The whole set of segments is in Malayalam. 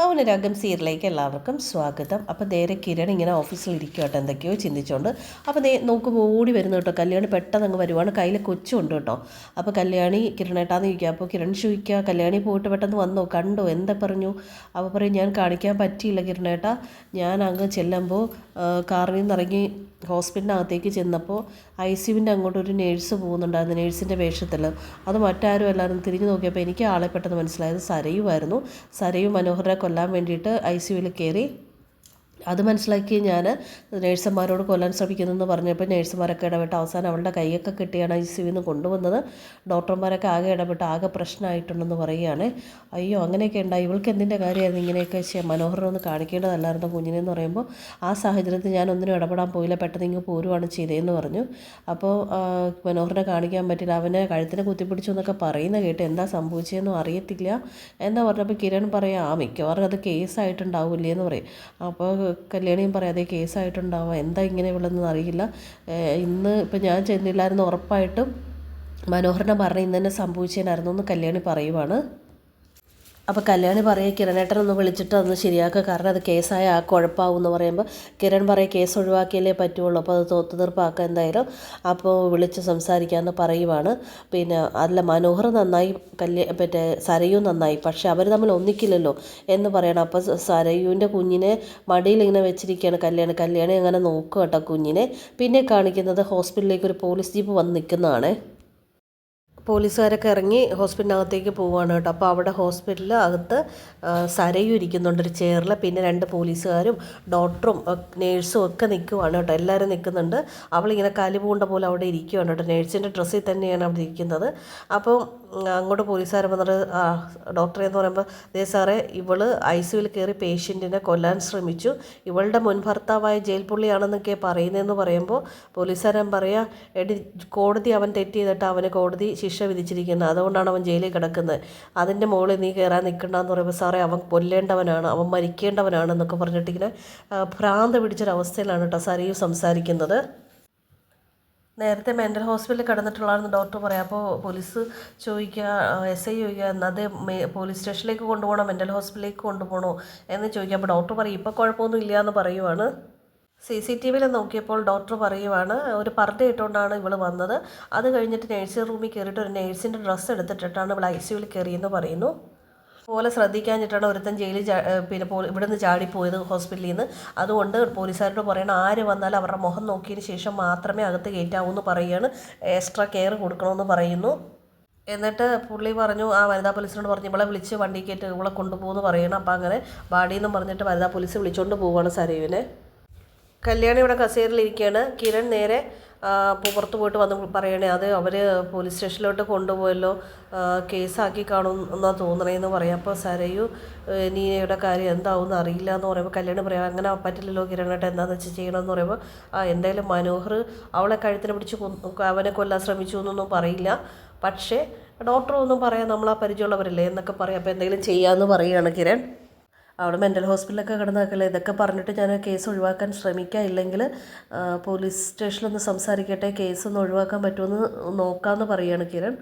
മൗനരാഗം സീരിയലിലേക്ക് എല്ലാവർക്കും സ്വാഗതം. അപ്പോൾ നേരെ കിരൺ ഇങ്ങനെ ഓഫീസിൽ ഇരിക്കും കേട്ടോ, എന്തൊക്കെയോ ചിന്തിച്ചുകൊണ്ട്. അപ്പോൾ നോക്കുമ്പോൾ ഓടി വരുന്നു കേട്ടോ. കല്യാണി പെട്ടെന്ന് അങ്ങ് വരുവാണ്, കയ്യിൽ കൊച്ചുണ്ട് കേട്ടോ. അപ്പോൾ കല്യാണി കിരണേട്ടാന്ന് ചോദിക്കുക. അപ്പോൾ കിരൺ ചോദിക്കുക, കല്യാണി പോയിട്ട് പെട്ടെന്ന് വന്നോ, കണ്ടോ, എന്താ പറഞ്ഞു? അപ്പോൾ പറയും, ഞാൻ കാണിക്കാൻ പറ്റിയില്ല കിരണേട്ടാ, ഞാൻ അങ്ങ് ചെല്ലുമ്പോൾ കാറിൽ നിന്ന് ഇറങ്ങി ഹോസ്പിറ്റലിനകത്തേക്ക് ചെന്നപ്പോൾ ICUവിൻ്റെ അങ്ങോട്ടൊരു നേഴ്സ് പോകുന്നുണ്ടായിരുന്നു, നേഴ്സിൻ്റെ വേഷത്തിൽ. അത് മറ്റാരും എല്ലാവരും തിരിഞ്ഞു നോക്കിയപ്പോൾ എനിക്ക് ആളെ പെട്ടെന്ന് മനസ്സിലായത് സരയുമായിരുന്നു. സരയു മനോഹരനെ കൊല്ലാൻ വേണ്ടിയിട്ട് ICUവിൽ കയറി. അത് മനസ്സിലാക്കി ഞാൻ നേഴ്സുമാരോട് കൊല്ലാൻ ശ്രമിക്കുന്നതെന്ന് പറഞ്ഞപ്പോൾ നേഴ്സുമാരൊക്കെ ഇടപെട്ട് അവസാനം അവളുടെ കൈയൊക്കെ കെട്ടിയാണ് ICUവിൽ നിന്ന് കൊണ്ടുവന്നത്. ഡോക്ടർമാരൊക്കെ ആകെ ഇടപെട്ട് ആകെ പ്രശ്നമായിട്ടുണ്ടെന്ന് പറയുകയാണ്. അയ്യോ, അങ്ങനെയൊക്കെ ഉണ്ടായി, ഇവൾക്ക് എന്തിൻ്റെ കാര്യമായിരുന്നു ഇങ്ങനെയൊക്കെ മനോഹരനൊന്ന് കാണിക്കേണ്ടതല്ലായിരുന്നു കുഞ്ഞിനെന്ന് പറയുമ്പോൾ, ആ സാഹചര്യത്തിൽ ഞാൻ ഒന്നിനും ഇടപെടാൻ പോയില്ല, പെട്ടെന്ന് ഇങ്ങ് പോരുവാണ് ചെയ്തതെന്ന് പറഞ്ഞു. അപ്പോൾ മനോഹരനെ കാണിക്കാൻ പറ്റില്ല, അവനെ കഴുത്തിനെ കുത്തിപ്പിടിച്ചു എന്നൊക്കെ പറയുന്ന കേട്ട് എന്താ സംഭവിച്ചതെന്നും അറിയത്തില്ല എന്താ പറഞ്ഞപ്പോൾ കിരൺ പറയാം, മിക്കവാറും അത് കേസായിട്ടുണ്ടാവില്ലേ എന്ന് പറയും. അപ്പോൾ കല്യാണിയും പറയാതെ കേസായിട്ടുണ്ടാവുക, എന്താ ഇങ്ങനെ ഉള്ളതെന്ന് അറിയില്ല. ഇന്ന് ഇപ്പം ഞാൻ ചെന്നില്ലായിരുന്നു, ഉറപ്പായിട്ടും മനോഹരനെ പറഞ്ഞ് ഇന്ന് തന്നെ സംഭവിച്ചതിനായിരുന്നു എന്ന് കല്യാണി പറയുവാണ്. അപ്പോൾ കല്യാണി പറയുക, കിരണേട്ടനൊന്ന് വിളിച്ചിട്ട് അതൊന്ന് ശരിയാക്കുക, കാരണം അത് കേസായ ആ കുഴപ്പമാവും എന്ന് പറയുമ്പോൾ കിരൺ പറയുക, കേസ് ഒഴിവാക്കിയാലേ പറ്റുള്ളൂ, അപ്പോൾ അത് ഒത്തുതീർപ്പാക്കുക എന്തായാലും, അപ്പോൾ വിളിച്ച് സംസാരിക്കാമെന്ന് പറയുവാണ്. പിന്നെ അല്ല, മനോഹർ നന്നായി, മറ്റേ സരയു നന്നായി, പക്ഷെ അവർ തമ്മിൽ ഒന്നിക്കില്ലല്ലോ എന്ന് പറയണം. അപ്പോൾ സരയുവിൻ്റെ കുഞ്ഞിനെ മടിയിൽ ഇങ്ങനെ വെച്ചിരിക്കുകയാണ് കല്യാണി അങ്ങനെ നോക്കുക കേട്ടോ കുഞ്ഞിനെ. പിന്നെ കാണിക്കുന്നത് ഹോസ്പിറ്റലിലേക്ക് ഒരു പോലീസ് ജീപ്പ് വന്ന് നിൽക്കുന്നതാണ്. പോലീസുകാരൊക്കെ ഇറങ്ങി ഹോസ്പിറ്റലിനകത്തേക്ക് പോവുകയാണ് കേട്ടോ. അപ്പോൾ അവിടെ ഹോസ്പിറ്റലിൽ അകത്ത് സരയു ഇരിക്കുന്നുണ്ട് ഒരു ചെയറിൽ, പിന്നെ 2 പോലീസുകാരും ഡോക്ടറും നേഴ്സും ഒക്കെ നിൽക്കുവാണ് കേട്ടോ, എല്ലാവരും നിൽക്കുന്നുണ്ട്. അവളിങ്ങനെ കാലുപൂണ്ട പോലെ അവിടെ ഇരിക്കുകയാണ് കേട്ടോ, നേഴ്സിൻ്റെ ഡ്രസ്സിൽ തന്നെയാണ് അവിടെ ഇരിക്കുന്നത്. അപ്പോൾ അങ്ങോട്ട് പോലീസുകാർ വന്നിട്ട് ഡോക്ടറെ എന്ന് പറയുമ്പോൾ, ദേ സാറേ, ഇവള് ICUവിൽ കയറി പേഷ്യൻറ്റിനെ കൊല്ലാൻ ശ്രമിച്ചു, ഇവളുടെ മുൻ ഭർത്താവായ ജയിൽ പുള്ളിയാണെന്നൊക്കെ പറയുന്നതെന്ന് പറയുമ്പോൾ പോലീസുകാരൻ പറയാ, എടി കോടതി അവൻ തെറ്റ് ചെയ്തിട്ട് അവന് കോടതി ശിക്ഷ വിധിച്ചിരിക്കുന്നത്, അതുകൊണ്ടാണ് അവൻ ജയിലിൽ കിടക്കുന്നത്, അതിൻ്റെ മുകളിൽ നീ കയറാൻ നിൽക്കണ്ടെന്ന് പറയുമ്പോൾ, സാറേ അവൻ കൊല്ലേണ്ടവനാണ്, അവൻ മരിക്കേണ്ടവനാണെന്നൊക്കെ പറഞ്ഞിട്ടിങ്ങനെ ഭ്രാന്ത് പിടിച്ചൊരവസ്ഥയിലാണ് കേട്ടോ സരയു സംസാരിക്കുന്നത്. നേരത്തെ മെൻ്റൽ ഹോസ്പിറ്റലിൽ കിടന്നിട്ടുള്ളതാണെന്ന് ഡോക്ടർ പറയാം. അപ്പോൾ പോലീസ് ചോദിക്കുക, SI ചോദിക്കുക, അത് പോലീസ് സ്റ്റേഷനിലേക്ക് കൊണ്ടുപോകണോ മെൻ്റൽ ഹോസ്പിറ്റലിലേക്ക് കൊണ്ടുപോകണോ എന്ന് ചോദിക്കുക. അപ്പോൾ ഡോക്ടർ പറയും, ഇപ്പോൾ കുഴപ്പമൊന്നും ഇല്ല എന്ന് പറയുവാണ്. CCTVയിൽ നോക്കിയപ്പോൾ ഡോക്ടർ പറയുവാണ്, ഒരു പർദ്ദ ഇട്ടുകൊണ്ടാണ് ഇവൾ വന്നത്, അത് കഴിഞ്ഞിട്ട് നേഴ്സിംഗ് റൂമിൽ കയറിയിട്ട് ഒരു നേഴ്സിൻ്റെ ഡ്രസ്സ് എടുത്തിട്ടിട്ടാണ് ഇവൾ ICUവിൽ കയറിയെന്ന് പറയുന്നു. പോലെ ശ്രദ്ധിക്കാഞ്ഞിട്ടാണ് ഒരുത്തൻ ജയിലിൽ പിന്നെ ഇവിടെ നിന്ന് ചാടിപ്പോയത് ഹോസ്പിറ്റലിൽ നിന്ന്. അതുകൊണ്ട് പോലീസുകാരോട് പറയണം, ആര് വന്നാലും അവരുടെ മുഖം നോക്കിയതിന് ശേഷം മാത്രമേ അകത്ത് കയറ്റാവൂ എന്ന് പറയുകയാണ്, എക്സ്ട്രാ കെയർ കൊടുക്കണമെന്ന് പറയുന്നു. എന്നിട്ട് പുള്ളി പറഞ്ഞു, ആ വനിതാ പോലീസിനോട് പറഞ്ഞു, ഇവളെ വിളിച്ച് വണ്ടി കയറ്റി ഇവളെ കൊണ്ടുപോകുമെന്ന് പറയണം. അപ്പോൾ അങ്ങനെ ബാഡിയെന്നും പറഞ്ഞിട്ട് വനിതാ പോലീസ് വിളിച്ചുകൊണ്ട് പോവുകയാണ് സരയുവിനെ. കല്യാണി ഇവിടെ കസേരയിലിരിക്കുകയാണ്. കിരൺ നേരെ പുറത്ത് പോയിട്ട് വന്ന് പറയണേ, അത് അവർ പോലീസ് സ്റ്റേഷനിലോട്ട് കൊണ്ടുപോയല്ലോ, കേസാക്കി കാണും എന്നാണ് തോന്നണേന്ന് പറയാം. അപ്പോൾ സരയു, നീനയുടെ കാര്യം എന്താവുമെന്ന് അറിയില്ല എന്ന് പറയുമ്പോൾ കല്യാണി പറയാം, അങ്ങനെ പറ്റില്ലല്ലോ കിരണേട്ട, എന്താണെന്ന് വെച്ച് ചെയ്യണമെന്ന് പറയുമ്പോൾ, എന്തായാലും മനോഹർ അവളെ കഴുത്തിനെ പിടിച്ച് അവനെ കൊല്ലാൻ ശ്രമിച്ചു എന്നൊന്നും പറയില്ല, പക്ഷേ ഡോക്ടറൊന്നും പറയാം, നമ്മളാ പരിചയമുള്ളവരല്ലേ എന്നൊക്കെ പറയാം, അപ്പോൾ എന്തെങ്കിലും ചെയ്യാമെന്ന് പറയുകയാണ് കിരൺ. അവിടെ മെൻ്റൽ ഹോസ്പിറ്റലൊക്കെ കിടന്നാക്കല്ലേ, ഇതൊക്കെ പറഞ്ഞിട്ട് ഞാൻ കേസ് ഒഴിവാക്കാൻ ശ്രമിക്കാം, ഇല്ലെങ്കിൽ പോലീസ് സ്റ്റേഷനിലൊന്ന് സംസാരിക്കട്ടെ, കേസൊന്ന് ഒഴിവാക്കാൻ പറ്റുമെന്ന് നോക്കാമെന്ന് പറയുകയാണ് കിരൺ.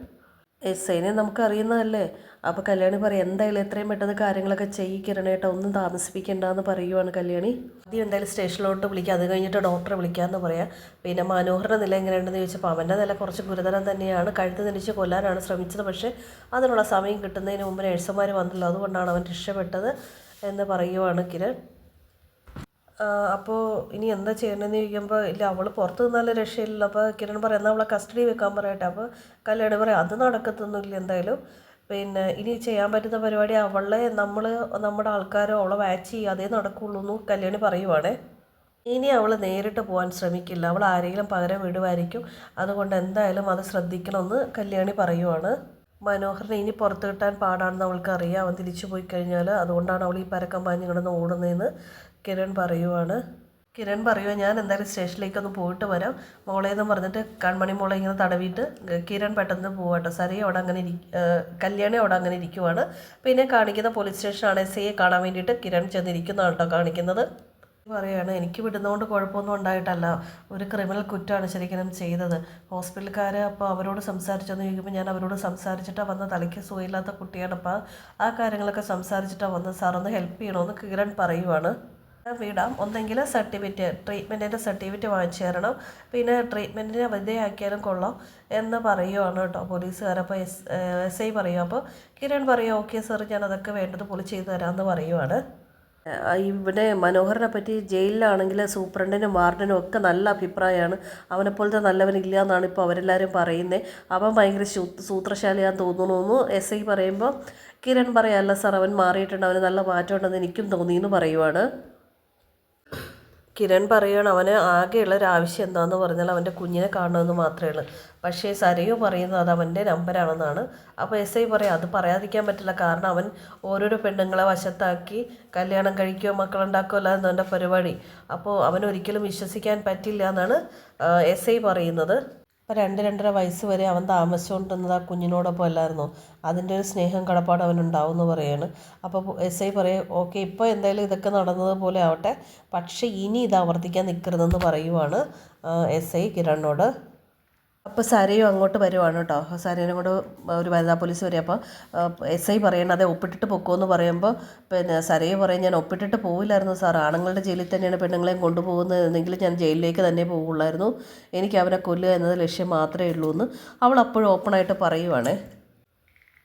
SIനെ നമുക്ക് അറിയുന്നതല്ലേ. അപ്പോൾ കല്യാണി പറയും, എന്തായാലും എത്രയും പെട്ടെന്ന് കാര്യങ്ങളൊക്കെ കിരണേട്ടോ, ഒന്നും താമസിപ്പിക്കേണ്ടെന്ന് പറയുവാണ് കല്യാണി. ആദ്യം എന്തായാലും സ്റ്റേഷനിലോട്ട് വിളിക്കുക, അത് കഴിഞ്ഞിട്ട് ഡോക്ടറെ വിളിക്കാമെന്ന് പറയാം. പിന്നെ മനോഹറിൻ്റെ നില എങ്ങനെയുണ്ടെന്ന് ചോദിച്ചപ്പോൾ അവൻ്റെ നില കുറച്ച് ഗുരുതരം തന്നെയാണ്, കഴുത്ത് തിരിച്ച് കൊല്ലാനാണ് ശ്രമിച്ചത്, പക്ഷേ അതിനുള്ള സമയം കിട്ടുന്നതിന് മുമ്പ് നഴ്സുമാർ വന്നല്ലോ, അതുകൊണ്ടാണ് അവൻ രക്ഷപ്പെട്ടത് എന്ന് പറയുവാണ് കിരൺ. അപ്പോൾ ഇനി എന്താ ചെയ്യണമെന്ന് ചോദിക്കുമ്പോൾ, ഇല്ല അവൾ പുറത്ത് നിന്നാലും രക്ഷയില്ല. അപ്പോൾ കിരൺ പറയാം, എന്നാൽ അവളെ കസ്റ്റഡി വെക്കാൻ പറയട്ടെ. അപ്പോൾ കല്യാണി പറയാം, അത് നടക്കത്തൊന്നുമില്ല എന്തായാലും, പിന്നെ ഇനി ചെയ്യാൻ പറ്റുന്ന പരിപാടി അവളെ നമ്മുടെ ആൾക്കാരോ അവളെ വാച്ച് ചെയ്യുക, അതേ നടക്കുള്ളൂ എന്ന് കല്യാണി പറയുവാണേ. ഇനി അവൾ നേരിട്ട് പോകാൻ ശ്രമിക്കില്ല, അവൾ ആരെങ്കിലും പകരം വിടുമായിരിക്കും, അതുകൊണ്ട് എന്തായാലും അത് ശ്രദ്ധിക്കണമെന്ന് കല്യാണി പറയുവാണ്. മനോഹറിനെ ഇനി പുറത്ത് കിട്ടാൻ പാടാണെന്ന് അവൾക്ക് അറിയാം, അവൻ തിരിച്ചു പോയി കഴിഞ്ഞാൽ, അതുകൊണ്ടാണ് അവൾ ഈ പരക്കം പാഞ്ഞ് കിടന്ന് ഓടുന്നതെന്ന് കിരൺ പറയുവാണ്. കിരൺ പറയുക, ഞാൻ എന്തായാലും സ്റ്റേഷനിലേക്കൊന്ന് പോയിട്ട് വരാം മോളേന്ന് പറഞ്ഞിട്ട് കൺമണി മോളെ ഇങ്ങനെ തടവിയിട്ട് കിരൺ പെട്ടെന്ന് പോവാട്ടോ. സരയെ അവിടെ അങ്ങനെ കല്യാണി അവിടെ അങ്ങനെ ഇരിക്കുവാണ്. പിന്നെ കാണിക്കുന്ന പോലീസ് സ്റ്റേഷനാണ്, SIയെ കാണാൻ വേണ്ടിയിട്ട് കിരൺ ചെന്നിരിക്കുന്നതാണ് കേട്ടോ കാണിക്കുന്നത്. പറയുകയാണ് എനിക്ക് വിടുന്നതുകൊണ്ട് കുഴപ്പമൊന്നും ഉണ്ടായിട്ടല്ല, ഒരു ക്രിമിനൽ കുറ്റമാണ് ശരിക്കും ചെയ്തത്. ഹോസ്പിറ്റലുകാർ അപ്പോൾ അവരോട് സംസാരിച്ചെന്ന് ചോദിക്കുമ്പോൾ ഞാൻ അവരോട് സംസാരിച്ചിട്ടാണ് വന്ന്, തലയ്ക്ക് സുഖമില്ലാത്ത കുട്ടിയാണ്, അപ്പോൾ ആ കാര്യങ്ങളൊക്കെ സംസാരിച്ചിട്ടാണ് വന്ന്, സാറൊന്ന് ഹെൽപ്പ് ചെയ്യണമെന്ന് കിരൺ പറയുവാണ്. വിടാം, ഒന്നെങ്കിൽ ട്രീറ്റ്മെൻറ്റിൻ്റെ സർട്ടിഫിക്കറ്റ് വാങ്ങിച്ചു തരണം, പിന്നെ ട്രീറ്റ്മെൻറ്റിന് വിധേയമാക്കിയാലും കൊള്ളാം എന്ന് പറയുവാണ് കേട്ടോ പോലീസുകാർ. അപ്പോൾ SI പറയും. അപ്പോൾ കിരൺ പറയും ഓക്കെ സാർ, ഞാൻ അതൊക്കെ വേണ്ടത് പോലെ ചെയ്തു തരാമെന്ന് പറയുവാണ്. ഇവിടെ മനോഹറിനെ പറ്റി ജയിലിലാണെങ്കിൽ സൂപ്രണ്ടിനും വാർഡനും ഒക്കെ നല്ല അഭിപ്രായമാണ്. അവനെപ്പോലത്തെ നല്ലവനില്ല എന്നാണ് ഇപ്പോൾ അവരെല്ലാവരും പറയുന്നത്. അവൻ ഭയങ്കര സൂത്രശാലിയാന്ന് തോന്നുന്നു SI പറയുമ്പോൾ കിരൺ പറയാമല്ല സാർ, അവൻ മാറിയിട്ടുണ്ട്, അവന് നല്ല മാറ്റമുണ്ടെന്ന് എനിക്കും തോന്നിയെന്ന് പറയുവാണ്. കിരൺ പറയുകയാണ് അവന് ആകെയുള്ളൊരു ആവശ്യം എന്താണെന്ന് പറഞ്ഞാൽ അവൻ്റെ കുഞ്ഞിനെ കാണണമെന്ന് മാത്രമേ ഉള്ളൂ. പക്ഷേ സരയു പറയുന്നത് അത് അവൻ്റെ നമ്പരാണെന്നാണ്. അപ്പോൾ SI പറയും അത് പറയാതിരിക്കാൻ പറ്റില്ല, കാരണം അവൻ ഓരോരോ പെണ്ണുങ്ങളെ വശത്താക്കി കല്യാണം കഴിക്കുകയോ മക്കളുണ്ടാക്കുകയോ അല്ലാതെ അവൻ്റെ പരിപാടി. അപ്പോൾ അവനൊരിക്കലും വിശ്വസിക്കാൻ പറ്റില്ല എന്നാണ് SI പറയുന്നത്. ഇപ്പോൾ 2-2.5 വയസ്സ് വരെ അവൻ താമസിച്ചുകൊണ്ടിരുന്നത് ആ കുഞ്ഞിനോടൊപ്പം അല്ലായിരുന്നോ, അതിൻ്റെ ഒരു സ്നേഹം കടപ്പാട് അവനുണ്ടാവും എന്ന് പറയാണ്. അപ്പോൾ SI പറയും ഓക്കെ, ഇപ്പോൾ എന്തായാലും ഇതൊക്കെ നടന്നതുപോലെ ആവട്ടെ, പക്ഷേ ഇനി ഇത് ആവർത്തിക്കാൻ നിൽക്കരുതെന്ന് പറയുവാണ് SI കിരണിനോട്. അപ്പോൾ സരയും അങ്ങോട്ട് വരുവാണ് കേട്ടോ. സരേനെ കൊണ്ട് ഒരു വനിതാ പോലീസ് വരും. അപ്പോൾ SI പറയണം അതെ ഒപ്പിട്ടിട്ട് പൊക്കോന്ന് പറയുമ്പോൾ പിന്നെ സരയ് പറയും ഞാൻ ഒപ്പിട്ടിട്ട് പോവില്ലായിരുന്നു സാർ, ആണുങ്ങളുടെ ജയിലിൽ തന്നെയാണ് പെണ്ണുങ്ങളെയും കൊണ്ടുപോകുന്നതെങ്കിൽ ഞാൻ ജയിലിലേക്ക് തന്നെ പോകുള്ളായിരുന്നു, എനിക്ക് അവനെ കൊല്ലുക എന്നത് ലക്ഷ്യം മാത്രമേ ഉള്ളൂ എന്ന് അവൾ അപ്പോഴും ഓപ്പണായിട്ട് പറയുവാണേ.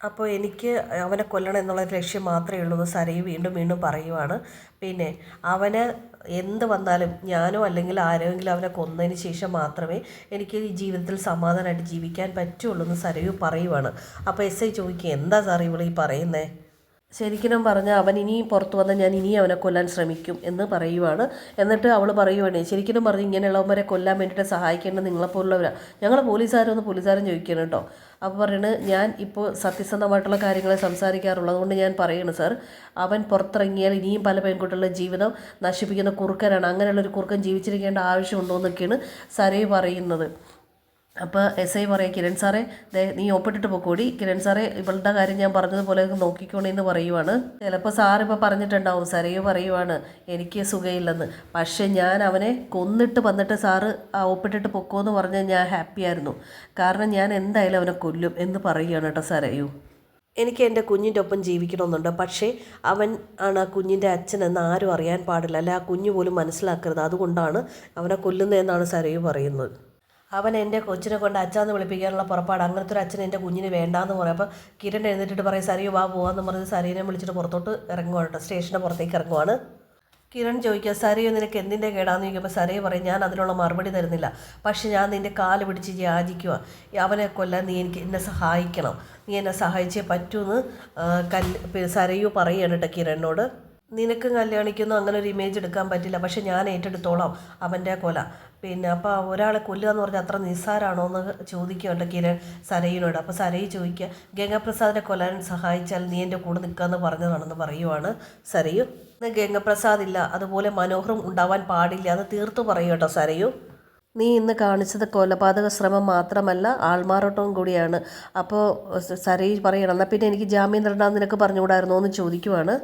അപ്പോൾ എനിക്ക് അവനെ കൊല്ലണം എന്നുള്ള ലക്ഷ്യം മാത്രമേ ഉള്ളൂ എന്ന് സരയ് വീണ്ടും വീണ്ടും പറയുവാണ്. പിന്നെ അവന് എന്ത് വന്നാലും ഞാനോ അല്ലെങ്കിൽ ആരെങ്കിലും അവനെ കൊന്നതിന് ശേഷം മാത്രമേ എനിക്ക് ഈ ജീവിതത്തിൽ സമാധാനമായിട്ട് ജീവിക്കാൻ പറ്റുള്ളൂ എന്ന് സരയു പറയുവാണ്. അപ്പോൾ SI ചോദിക്കുക എന്താ സാർ ഇവളീ പറയുന്നേ, ശരിക്കും പറഞ്ഞാൽ അവൻ ഇനി പുറത്തു വന്നാൽ ഞാൻ ഇനി അവനെ കൊല്ലാൻ ശ്രമിക്കും എന്ന് പറയുവാണ്. എന്നിട്ട് അവൾ പറയുവാണ് ശരിക്കും പറഞ്ഞ് ഇങ്ങനെയുള്ളവരെ കൊല്ലാൻ വേണ്ടിയിട്ട് സഹായിക്കേണ്ടത് നിങ്ങളെപ്പോലുള്ളവരാണ്, ഞങ്ങൾ പോലീസുകാരും ചോദിക്കണം കേട്ടോ. അപ്പോൾ പറയുന്നത് ഞാൻ ഇപ്പോൾ സത്യസന്ധമായിട്ടുള്ള കാര്യങ്ങളെ സംസാരിക്കാറുള്ളത് കൊണ്ട് ഞാൻ പറയുന്നു സാർ, അവൻ പുറത്തിറങ്ങിയാൽ ഇനിയും പല പെൺകുട്ടികളുടെ ജീവിതം നശിപ്പിക്കുന്ന കുറുക്കനാണ്, അങ്ങനെയുള്ളൊരു കുറുക്കൻ ജീവിച്ചിരിക്കേണ്ട ആവശ്യമുണ്ടോ എന്നൊക്കെയാണ് സരയ് പറയുന്നത്. അപ്പോൾ SI പറയാം കിരൺ സാറേ നീ ഒപ്പിട്ടിട്ട് പോക്കോടി, കിരൺ സാറേ ഇവളുടെ കാര്യം ഞാൻ പറഞ്ഞതുപോലെ നോക്കിക്കോണേന്ന് പറയുവാണ്. ചിലപ്പോൾ സാറിപ്പോൾ പറഞ്ഞിട്ടുണ്ടാവും, സരയു പറയുവാണ് എനിക്ക് സുഖമില്ലെന്ന്, പക്ഷേ ഞാൻ അവനെ കൊന്നിട്ട് വന്നിട്ട് സാറ് ഒപ്പിട്ടിട്ട് പൊക്കോന്ന് പറഞ്ഞാൽ ഞാൻ ഹാപ്പിയായിരുന്നു, കാരണം ഞാൻ എന്തായാലും അവനെ കൊല്ലും എന്ന് പറയുകയാണ് കേട്ടോ സരയു. എനിക്ക് എൻ്റെ കുഞ്ഞിൻ്റെ ഒപ്പം ജീവിക്കണമെന്നുണ്ട്, പക്ഷേ അവൻ ആണ് ആ കുഞ്ഞിൻ്റെ അച്ഛനെന്ന് ആരും അറിയാൻ പാടില്ല, അല്ല ആ കുഞ്ഞ് പോലും മനസ്സിലാക്കരുത്, അതുകൊണ്ടാണ് അവനെ കൊല്ലുന്നതെന്നാണ് സരയു പറയുന്നത്. അവൻ എൻ്റെ കൊച്ചിനെ കൊണ്ട് അച്ഛാന്ന് വിളിപ്പിക്കാനുള്ള പുറപ്പാട്, അങ്ങനത്തെ ഒരു അച്ഛൻ എൻ്റെ കുഞ്ഞിന് വേണ്ടാന്ന് പറയും. അപ്പോൾ കിരൺ എഴുന്നേറ്റിട്ട് പറയും സരയു വാ പോവാന്ന് പറഞ്ഞ് സരയനെ വിളിച്ചിട്ട് പുറത്തോട്ട് ഇറങ്ങുവാണ് കേട്ടോ, സ്റ്റേഷൻ്റെ പുറത്തേക്ക് ഇറങ്ങുവാണ്. കിരൺ ചോദിക്കുക സരയു നിനക്ക് എന്തിൻ്റെ കേടാന്ന് ചോദിക്കുമ്പോൾ സരയു പറയും ഞാൻ അതിനുള്ള മറുപടി തരുന്നില്ല, പക്ഷേ ഞാൻ നിൻ്റെ കാല് പിടിച്ച് യാചിക്കുക, അവനെ കൊല്ലാൻ നീ എന്നെ സഹായിക്കണം, നീ എന്നെ സഹായിച്ചേ പറ്റൂന്ന് സരയു പറയുകയാണ് കേട്ടോ കിരണിനോട്. നിനക്ക് കല്യാണിക്കൊന്നും അങ്ങനെ ഒരു ഇമേജ് എടുക്കാൻ പറ്റില്ല, പക്ഷെ ഞാൻ ഏറ്റെടുത്തോളാം അവൻ്റെ കൊല. പിന്നെ അപ്പോൾ ഒരാളെ കൊല്ലുക എന്ന് പറഞ്ഞാൽ അത്ര നിസ്സാരാണോ എന്ന് ചോദിക്കുകയുണ്ട് കിരൺ സരയിനോട്. അപ്പോൾ സരയ് ചോദിക്കുക ഗംഗാപ്രസാദിനെ കൊല്ലാൻ സഹായിച്ചാൽ നീ എൻ്റെ കൂടെ നിൽക്കാമെന്ന് പറഞ്ഞതാണെന്ന് പറയുവാണ് സരയു. ഗംഗാപ്രസാദ് ഇല്ല, അതുപോലെ മനോഹറും ഉണ്ടാവാൻ പാടില്ല എന്ന് തീർത്തു പറയൂ കേട്ടോ സരയു. നീ ഇന്ന് കാണിച്ചത് കൊലപാതക ശ്രമം മാത്രമല്ല ആൾമാറാട്ടവും കൂടിയാണ്. അപ്പോൾ സരയ് പറയണം എന്നാൽ പിന്നെ എനിക്ക് ജാമ്യം തരണ്ടാന്ന് നിനക്ക് പറഞ്ഞുകൂടായിരുന്നോ എന്ന് ചോദിക്കുവാണ്.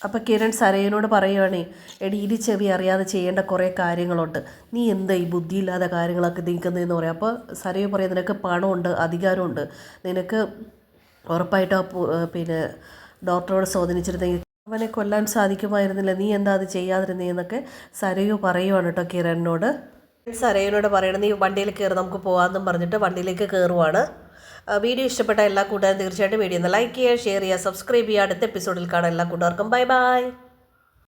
അപ്പോൾ കിരൺ സരയനോട് പറയുവാണേ എടി ഇരി ചെവി അറിയാതെ ചെയ്യേണ്ട കുറേ കാര്യങ്ങളുണ്ട്, നീ എന്താ ഈ ബുദ്ധിയില്ലാത്ത കാര്യങ്ങളൊക്കെ നീക്കുന്നതെന്ന് പറയാം. അപ്പോൾ സരയു പറയാം നിനക്ക് പണമുണ്ട്, അധികാരമുണ്ട്, നിനക്ക് ഉറപ്പായിട്ട് പിന്നെ ഡോക്ടറോട് സ്വാധീനിച്ചിരുന്നെങ്കിൽ അവനെ കൊല്ലാൻ സാധിക്കുമായിരുന്നില്ല, നീ എന്താ അത് ചെയ്യാതിരുന്നതെന്നൊക്കെ സരയു പറയുവാണ് കേട്ടോ കിരണിനോട്. സരയനോട് പറയണം നീ വണ്ടിയിൽ കയറി നമുക്ക് പോകാമെന്നും പറഞ്ഞിട്ട് വണ്ടിയിലേക്ക് കയറുവാണ്. വീഡിയോ ഇഷ്ടപ്പെട്ട എല്ലാ കൂട്ടുകാരും തീർച്ചയായിട്ടും വീഡിയോ ഒന്ന് ലൈക്ക് ചെയ്യുക, ഷെയർ ചെയ്യുക, സബ്സ്ക്രൈബ് ചെയ്യുക. അടുത്ത എപ്പിസോഡിൽ കാണാം എല്ലാ കൂട്ടുകാർക്കും ബൈ ബൈ.